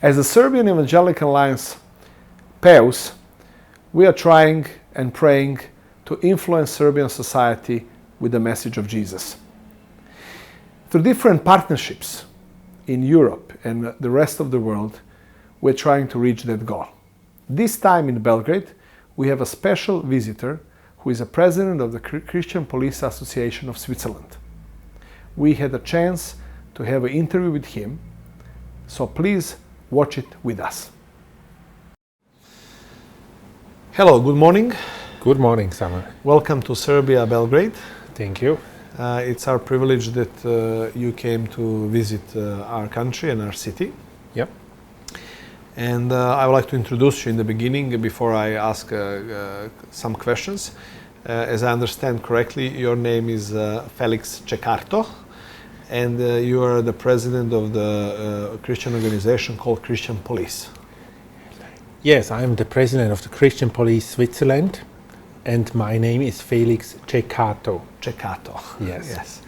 As the Serbian Evangelical Alliance, PEUS, we are trying and praying to influence Serbian society with the message of Jesus. Through different partnerships in Europe and the rest of the world, we're trying to reach that goal. This time in Belgrade, we have a special visitor who is a president of the Christian Police Association of Switzerland. We had a chance to have an interview with him, so please watch it with us. Hello, good morning. Good morning, Samuil. Welcome to Serbia, Belgrade. Thank you. It's our privilege that you came to visit our country and our city. Yep. And I would like to introduce you in the beginning before I ask some questions. As I understand correctly, your name is Felix Ceccato, and you are the president of the Christian organization called Christian Police. Yes, I am the president of the Christian Police Switzerland, and my name is Felix Ceccato. Ceccato. Yes.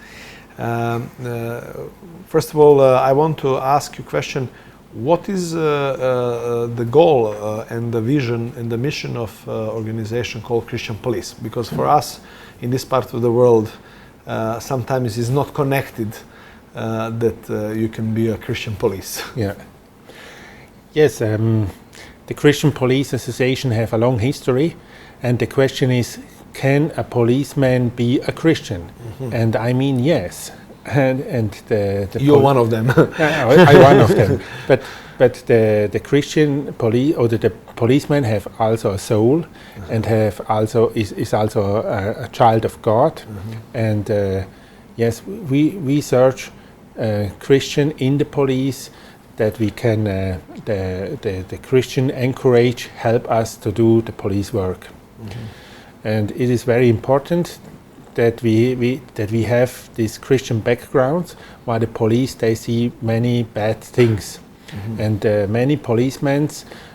First of all, I want to ask you a question. What is the goal and the vision and the mission of organization called Christian Police? Because for us in this part of the world, sometimes it's not connected that you can be a Christian police. Yeah. Yes, the Christian Police Association have a long history, and the question is, can a policeman be a Christian? Mm-hmm. And I mean yes. And you're one of them. I'm one of them. But the Christian police or the policeman have also a soul, mm-hmm. and is also a child of God. Mm-hmm. And yes, we search Christian in the police, that we can the Christian encourage, help us to do the police work. Mm-hmm. And it is very important that we have this Christian background, while the police, they see many bad things. Mm-hmm. And many policemen,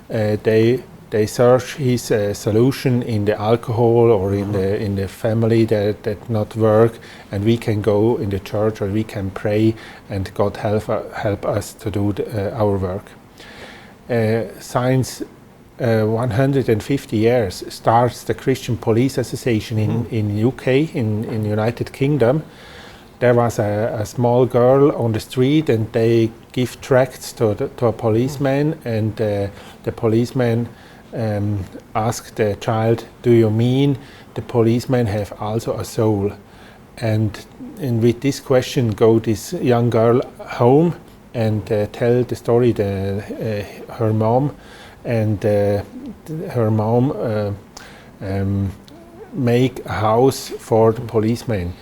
they search his solution in the alcohol or mm-hmm. in the family that not work, and we can go in the church or we can pray, and God help us to do our work. Since 150 years starts the Christian Police Association in UK, in United Kingdom. There was a small girl on the street, and they give tracts to a policeman, and the policeman asked the child, "Do you mean the policemen have also a soul?" And with this question go this young girl home and tell the story to her mom. And her mom make a house for the policemen.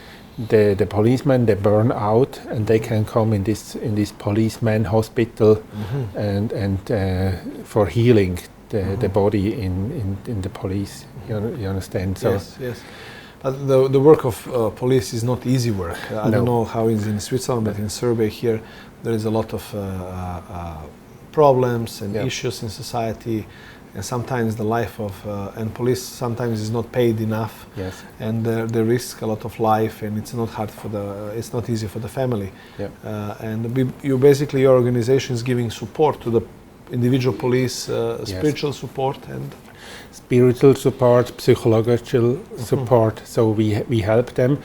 The policemen, they burn out, and they can come in this policeman hospital, mm-hmm. and for healing the body in the police. You understand? So yes. The work of police is not easy work. I don't know how it's in Switzerland, but in Serbia here there is a lot of problems and issues in society, and sometimes the life of and police sometimes is not paid enough. Yes. And they risk a lot of life, and it's not it's not easy for the family. Yeah. And your organization is giving support to the individual police, spiritual support and spiritual support, psychological support. So we help them.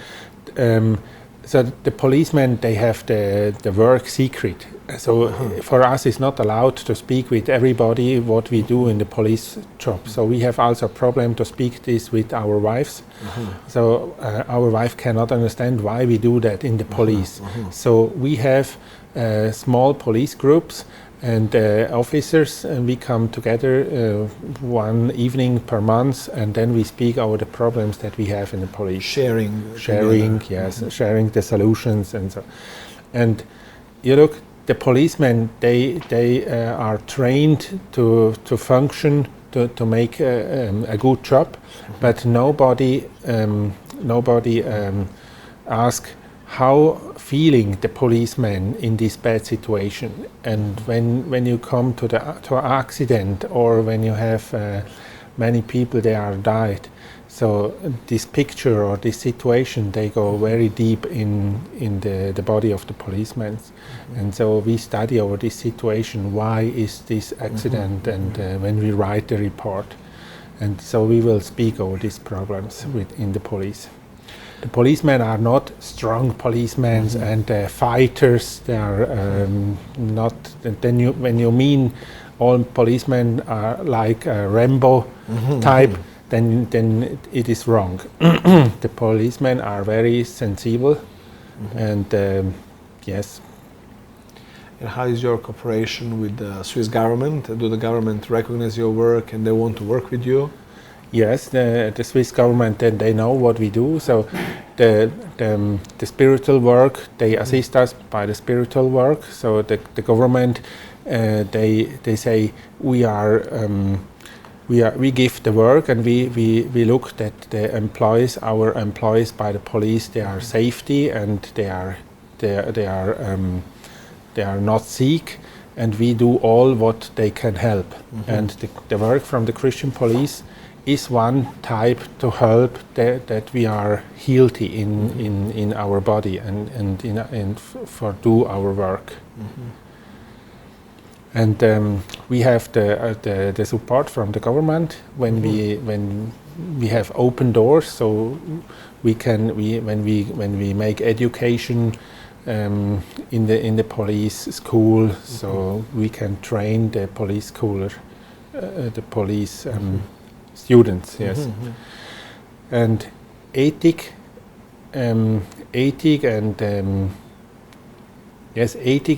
So the policemen, they have the work secret. So for us, it's not allowed to speak with everybody what we do in the police job. So we have also a problem to speak this with our wives. So our wife cannot understand why we do that in the police. So we have small police groups and officers, and we come together one evening per month, and then we speak over the problems that we have in the police. Sharing, yes, sharing the solutions and so. And you look, the policemen, they are trained to function, to make a good job, but nobody ask how feeling the policeman in this bad situation. And when you come to an accident, or when you have many people they are died, So this picture or this situation, they go very deep in the body of the policemen. And so we study over this situation, why is this accident, and when we write the report. And so we will speak over these problems within the police. The policemen are not strong policemen and fighters. They are not. Then when you mean all policemen are like a Rambo type, then it is wrong. The policemen are very sensible, and yes. And how is your cooperation with the Swiss government? Do the government recognize your work and they want to work with you? Yes, the Swiss government, they know what we do. So the spiritual work, they assist us by the spiritual work. So the government, they say we give the work, and we look that our employees by the police, they are safety, and they are not sick, and we do all what they can help. And the work from the Christian police is one type to help that we are healthy in our body and for do our work. And we have the support from the government when we have open doors, so when we make education in the police school, so we can train the police schooler, the police students, yes. And ethic and ethic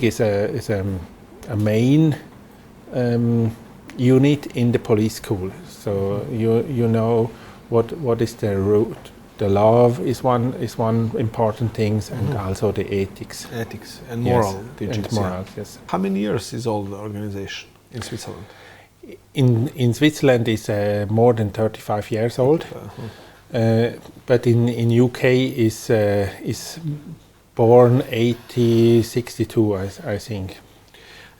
is a main unit in the police school. So you know what is the root. The love is one important thing, and also the ethics. Ethics and moral teachings. And morals, yes. How many years is all the organization in Switzerland? In Switzerland is more than 35 years old, but in UK is born 62, I think.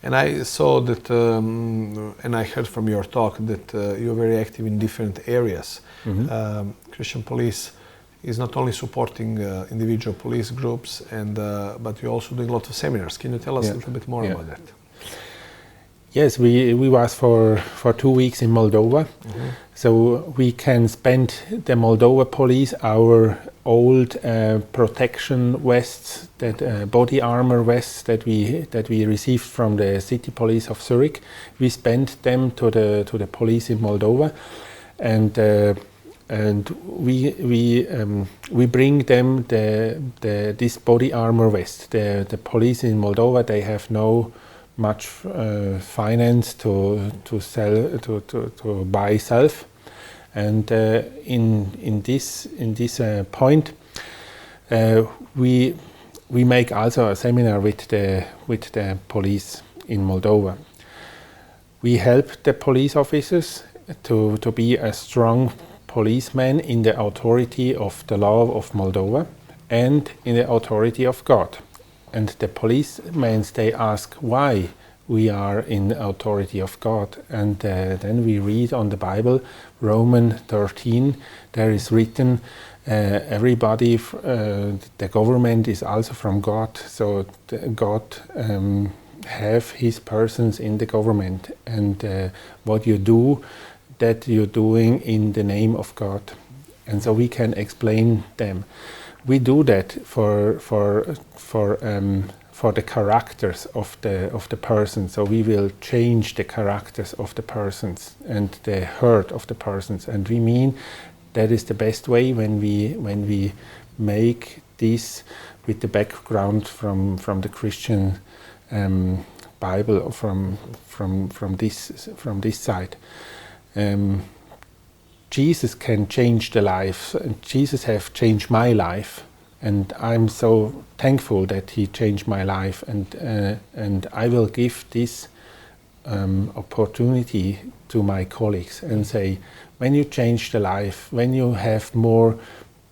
And I saw that, and I heard from your talk that you're very active in different areas. Christian Police is not only supporting individual police groups, but you're also doing a lot of seminars. Can you tell us a little bit more about that? Yes, we was for 2 weeks in Moldova, so we can spend the Moldova police our old protection vests, that body armor vests that we received from the city police of Zurich. We spent them to the police in Moldova, and we bring them this body armor vest. The police in Moldova, they have no much finance to sell to buy self, and in this point we make also a seminar with the police in Moldova. We help the police officers to be a strong policeman in the authority of the law of Moldova and in the authority of God. And the policemen, they ask why we are in the authority of God. And then we read on the Bible, Romans 13, there is written, everybody, the government is also from God. So God have his persons in the government. And what you do, that you're doing in the name of God. And so we can explain them. We do that for the characters of the person. So we will change the characters of the persons and the heart of the persons. And we mean that is the best way when we make this with the background from the Christian Bible, from this side. Jesus can change the life, and Jesus have changed my life, and I'm so thankful that he changed my life, and I will give this opportunity to my colleagues and say, when you change the life, when you have more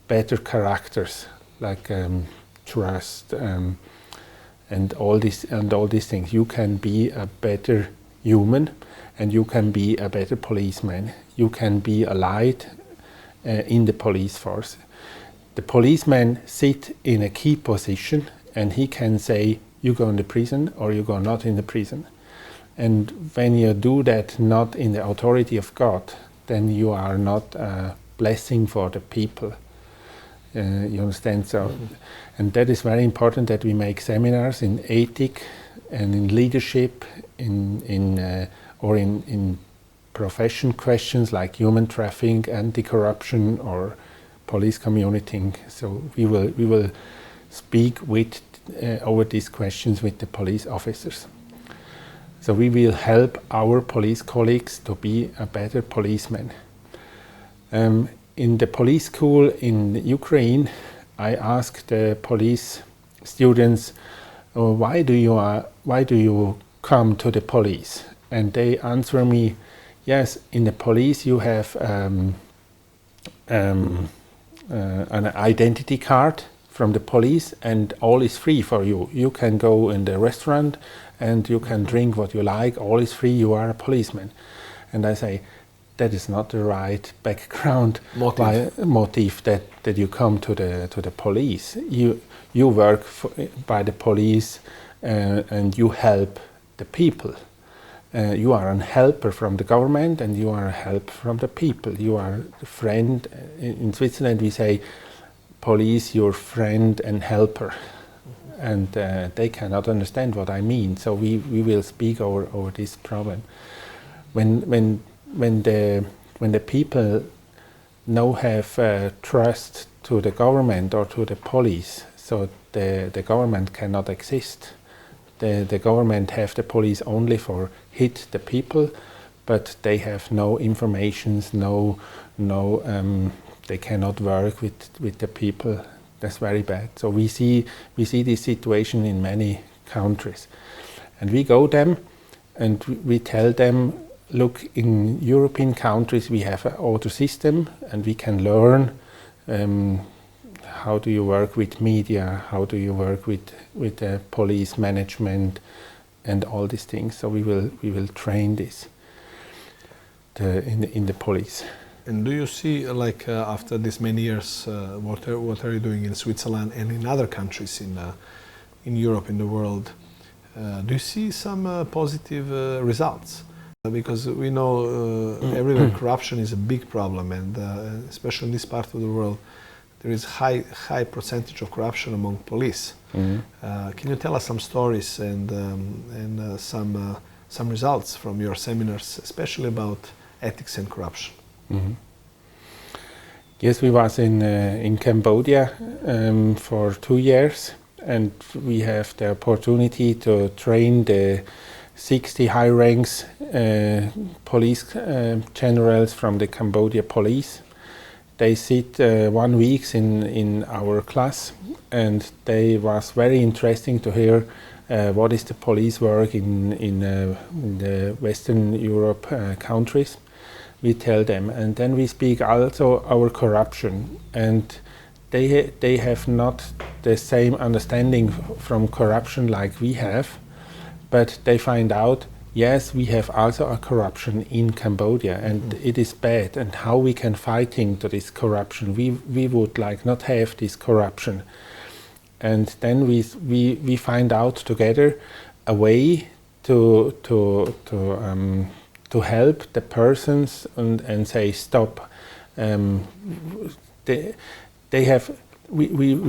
better characters like trust and all these things, you can be a better human. And you can be a better policeman. You can be a light in the police force. The policeman sit in a key position, and he can say, you go in the prison or you go not in the prison. And when you do that not in the authority of God, then you are not a blessing for the people. You understand? So, and that is very important that we make seminars in ethic and in leadership, in profession questions like human trafficking, anti-corruption, or police communitying. So we will speak with over these questions with the police officers. So we will help our police colleagues to be a better policeman. In the police school in Ukraine, I asked the police students, why do you come to the police? And they answer me, yes, in the police you have an identity card from the police, and all is free for you. You can go in the restaurant and you can drink what you like, all is free, you are a policeman. And I say, that is not the right background motive that you come to the police. You work by the police and you help the people. You are a helper from the government and you are a help from the people. You are a friend. In Switzerland we say, police, your friend and helper. And they cannot understand what I mean. So we will speak over this problem. When the people now have trust to the government or to the police, so the government cannot exist. The government have the police only for hit the people, but they have no informations, they cannot work with the people. That's very bad. So we see this situation in many countries, and we go them and we tell them, look, in European countries we have an order system and we can learn how do you work with media, how do you work with police management and all these things. So we will train this in the police. And do you see, after this many years, what are you doing in Switzerland and in other countries in Europe, in the world? Do you see some positive results? Because we know everywhere corruption is a big problem, and especially in this part of the world, there is high percentage of corruption among police. Can you tell us some stories and some results from your seminars, especially about ethics and corruption? Yes, we was in Cambodia for 2 years, and we have the opportunity to train the 60 high ranks police generals from the Cambodia police. They sit 1 week in our class, and they was very interesting to hear what is the police work in the Western Europe countries. We tell them, and then we speak also our corruption, and they have not the same understanding from corruption like we have, but they find out, yes, we have also a corruption in Cambodia, and it is bad, and how we can fighting to this corruption. We would like not have this corruption, and then we find out together a way to help the persons and say stop. We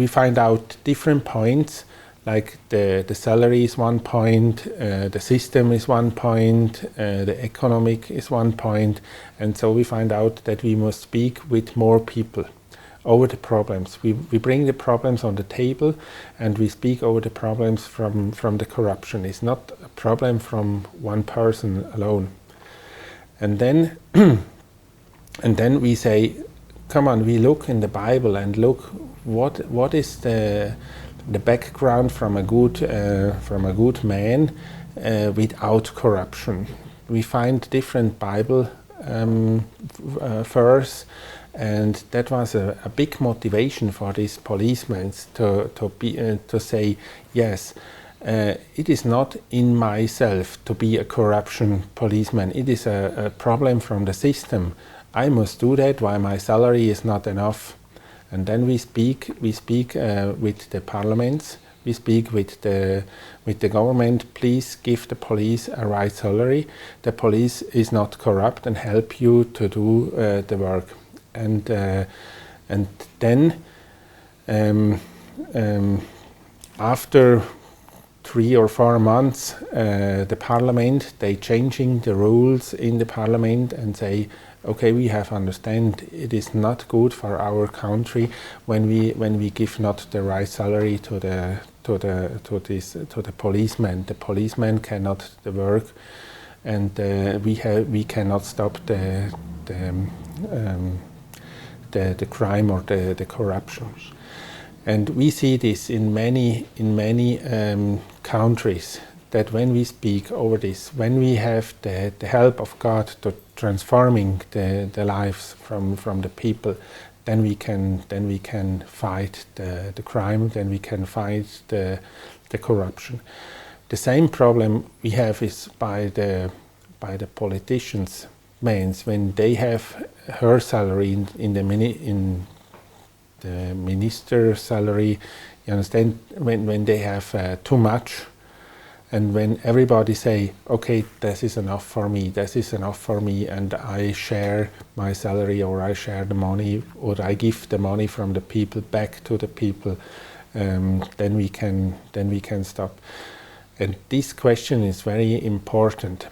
find out different points, like the salary is 1 point, the system is 1 point, the economic is 1 point, and so we find out that we must speak with more people over the problems. We bring the problems on the table and we speak over the problems from the corruption. It's not a problem from one person alone. And then we say, come on, we look in the Bible and look what is the background from a good man without corruption. We find different Bible verse, and that was a big motivation for these policemen to say, yes, it is not in myself to be a corruption policeman. It is a problem from the system. I must do that while my salary is not enough. And then we speak with the parliaments, we speak with the government. Please give the police a right salary. The police is not corrupt and help you to do the work. And then after 3 or 4 months, the parliament, they changing the rules in the parliament and say, okay, we have understand it is not good for our country when we give not the right salary to the policeman. The policeman cannot the work, and we cannot stop the crime or the corruption. And we see this in many countries, that when we speak over this, when we have the help of God to transforming the lives from the people, then we can fight the crime, then we can fight the corruption. The same problem we have is by the politicians, means when they have her salary in the minister salary, you understand, when they have too much, and when everybody say, okay, this is enough for me, and I share my salary, or I share the money, or I give the money from the people back to the people, then we can stop. And this question is very important.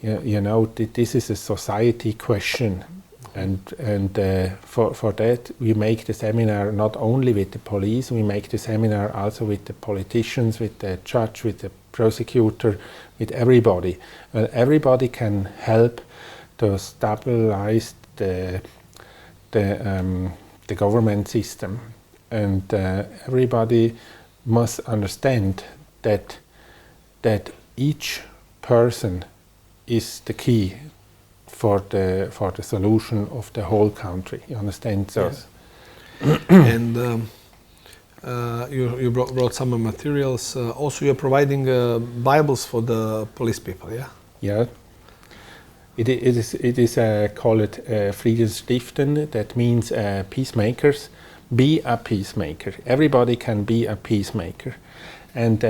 You know, this is a society question. And for that we make the seminar not only with the police, we make the seminar also with the politicians, with the judge, with the prosecutor, with everybody. Everybody can help to stabilize the government system, and everybody must understand that each person is the key for the solution of the whole country. You understand? So yes. And you brought some materials. Also, you're providing Bibles for the police people. Yeah. Yeah. It is called Friedensstiften. That means peacemakers. Be a peacemaker. Everybody can be a peacemaker. And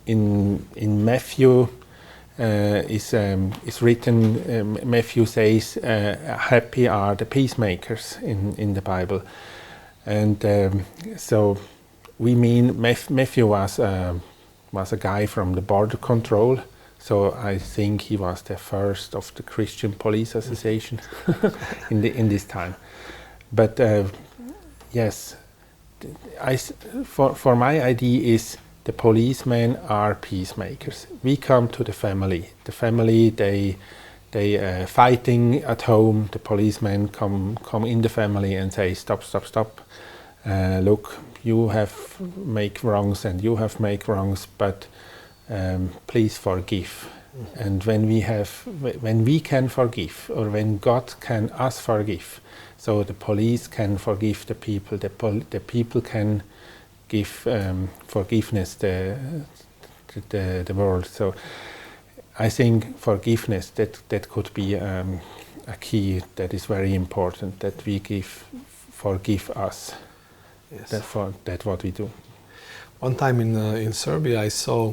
in Matthew. Is written, Matthew says, happy are the peacemakers in the Bible. And so we mean Matthew was a guy from the border control, so I think he was the first of the Christian Police Association in this time. But yes, for my idea is, the policemen are peacemakers. We come to the family. The family, they fighting at home. The policemen come in the family and say, stop. Look, you have make wrongs and you have make wrongs, but please forgive. Mm-hmm. And when we can forgive, or when God can us forgive, so the police can forgive the people. The people can give forgiveness the world. So I think forgiveness, that could be a key that is very important, that we forgive us. Yes. That's what we do. One time in Serbia, I saw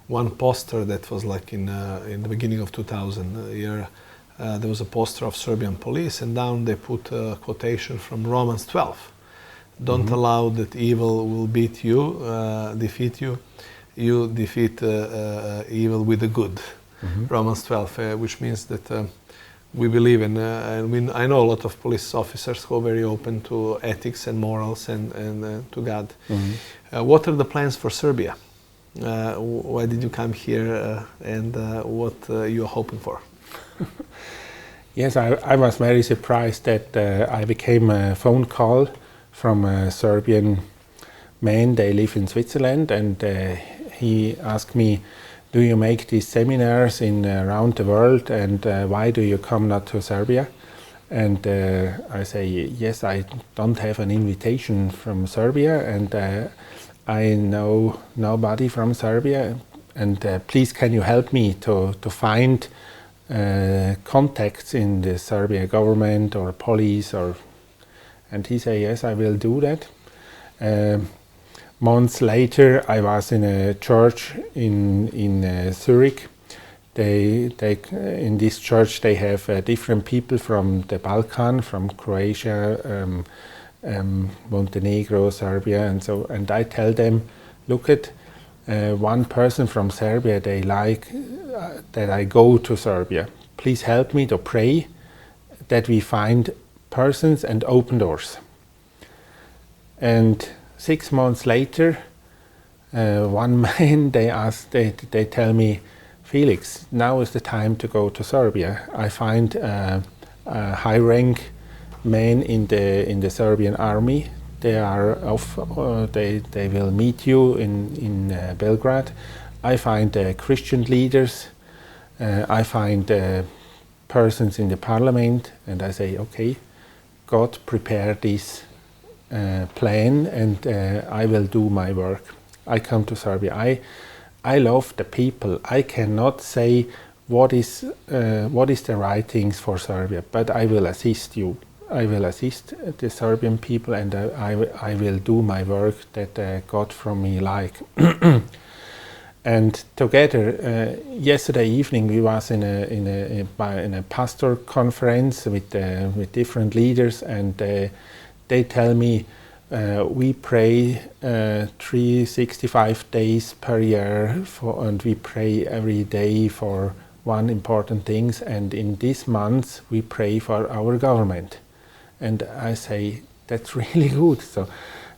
one poster that was like in the beginning of 2000 year. There was a poster of Serbian police, and down they put a quotation from Romans 12. Don't mm-hmm. allow that evil will defeat you. You defeat evil with the good. Mm-hmm. Romans 12, which means that we believe in, I know a lot of police officers who are very open to ethics and morals and to God. Mm-hmm. What are the plans for Serbia? Why did you come here, and what you are hoping for? Yes, I was very surprised that I became a phone call from a Serbian man. They live in Switzerland, and he asked me, do you make these seminars around the world, and why do you come not to Serbia? And I say, yes, I don't have an invitation from Serbia, and I know nobody from Serbia, and please can you help me to find contacts in the Serbian government or police, and he said, yes, I will do that. Months later, I was in a church in Zurich. In this church they have different people from the Balkan, from Croatia, Montenegro, Serbia, and I tell them, look at one person from Serbia, they like that I go to Serbia. Please help me to pray that we find persons and open doors. And 6 months later, one man, they tell me, Felix, now is the time to go to Serbia. I find a high rank man in the Serbian army. They will meet you in Belgrade. I find Christian leaders. I find persons in the parliament, and I say, okay, God prepare this plan, and I will do my work. I come to Serbia. I love the people. I cannot say what is the right things for Serbia, but I will assist you. I will assist the Serbian people, and I will do my work that God from me like. And together, yesterday evening we was in a pastor conference with different leaders, and they tell me we pray 365 days per year, and we pray every day for one important things, and in this month we pray for our government. And I say, that's really good. So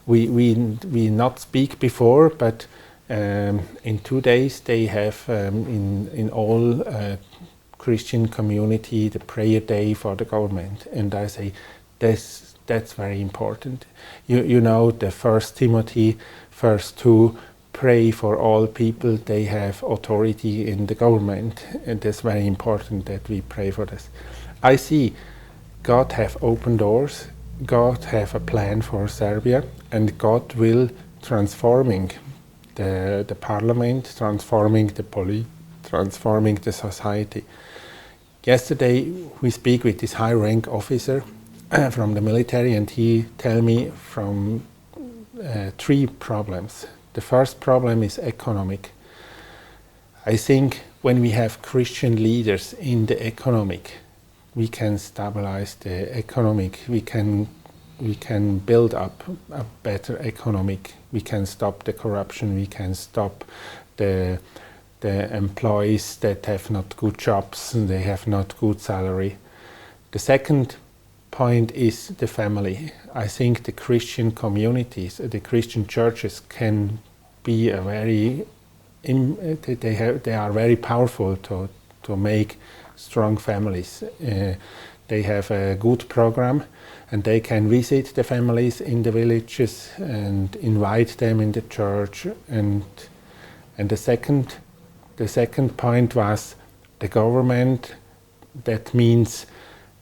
we not speak before, but in 2 days they have in all Christian community the prayer day for the government. And I say, that's very important. You know, the 1 Timothy verse 2, pray for all people, they have authority in the government, and that's very important that we pray for this. I see God have open doors, God have a plan for Serbia, and God will transforming the parliament, transforming the police, transforming the society. Yesterday we speak with this high rank officer from the military, and he tell me from 3 problems. The first problem is economic. I think when we have Christian leaders in the economic, we can stabilize the economic, we can build up a better economic, we can stop the corruption, we can stop the employees that have not good jobs, and they have not good salary. The second point is the family. I think the Christian communities, the Christian churches can be a very, they are very powerful to make strong families. They have a good program, and they can visit the families in the villages and invite them in the church. And the second point was the government. That means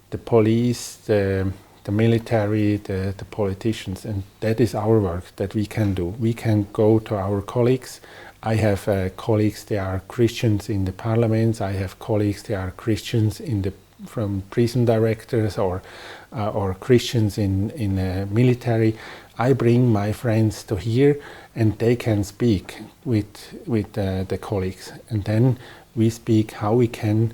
the police, the military, the politicians, and that is our work that we can do. We can go to our colleagues. I have colleagues, they are Christians in the parliaments. I have colleagues, they are Christians from prison directors or Christians in military. I bring my friends to here, and they can speak with the colleagues, and then we speak how we can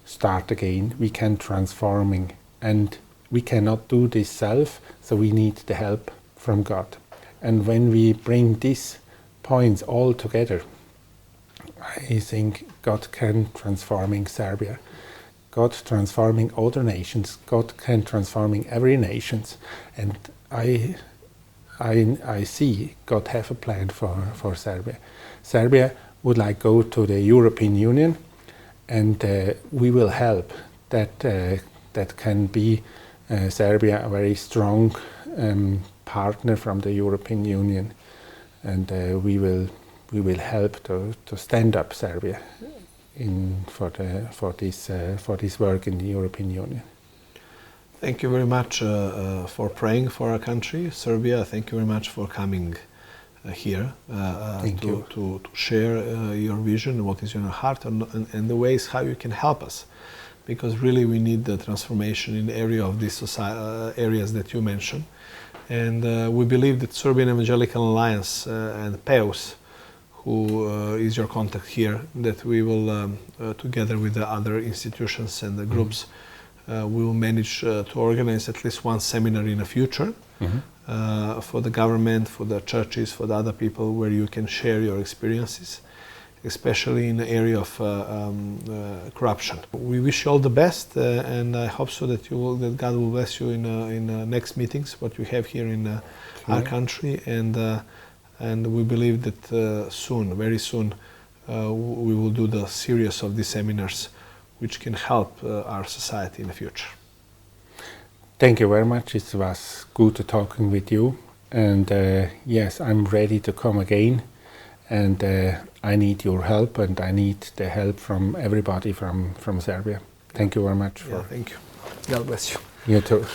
start again. We can transforming, and we cannot do this self, so we need the help from God. And when we bring these points all together, I think God can transforming Serbia, God transforming other nations, God can transforming every nations, and I see God have a plan for Serbia. Serbia would like go to the European Union, and we will help that can be Serbia a very strong partner from the European Union, and we will help to stand up Serbia for this work in the European Union. Thank you very much for praying for our country, Serbia. Thank you very much for coming here Thank you. to share your vision, what is in your heart, and the ways how you can help us. Because really we need the transformation in the area of these areas that you mentioned. And we believe that Serbian Evangelical Alliance and PEUS, who is your contact here, that we will, together with the other institutions and the groups, we will manage to organize at least one seminar in the future for the government, for the churches, for the other people, where you can share your experiences, especially in the area of corruption. We wish you all the best, and I hope so that that God will bless you in next meetings, what you have here in our country, and we believe that soon, very soon, we will do the series of these seminars, which can help our society in the future. Thank you very much. It was good talking with you, and yes, I'm ready to come again. And I need your help, and I need the help from everybody from Serbia. Thank you very much. Thank you. God bless you. You too.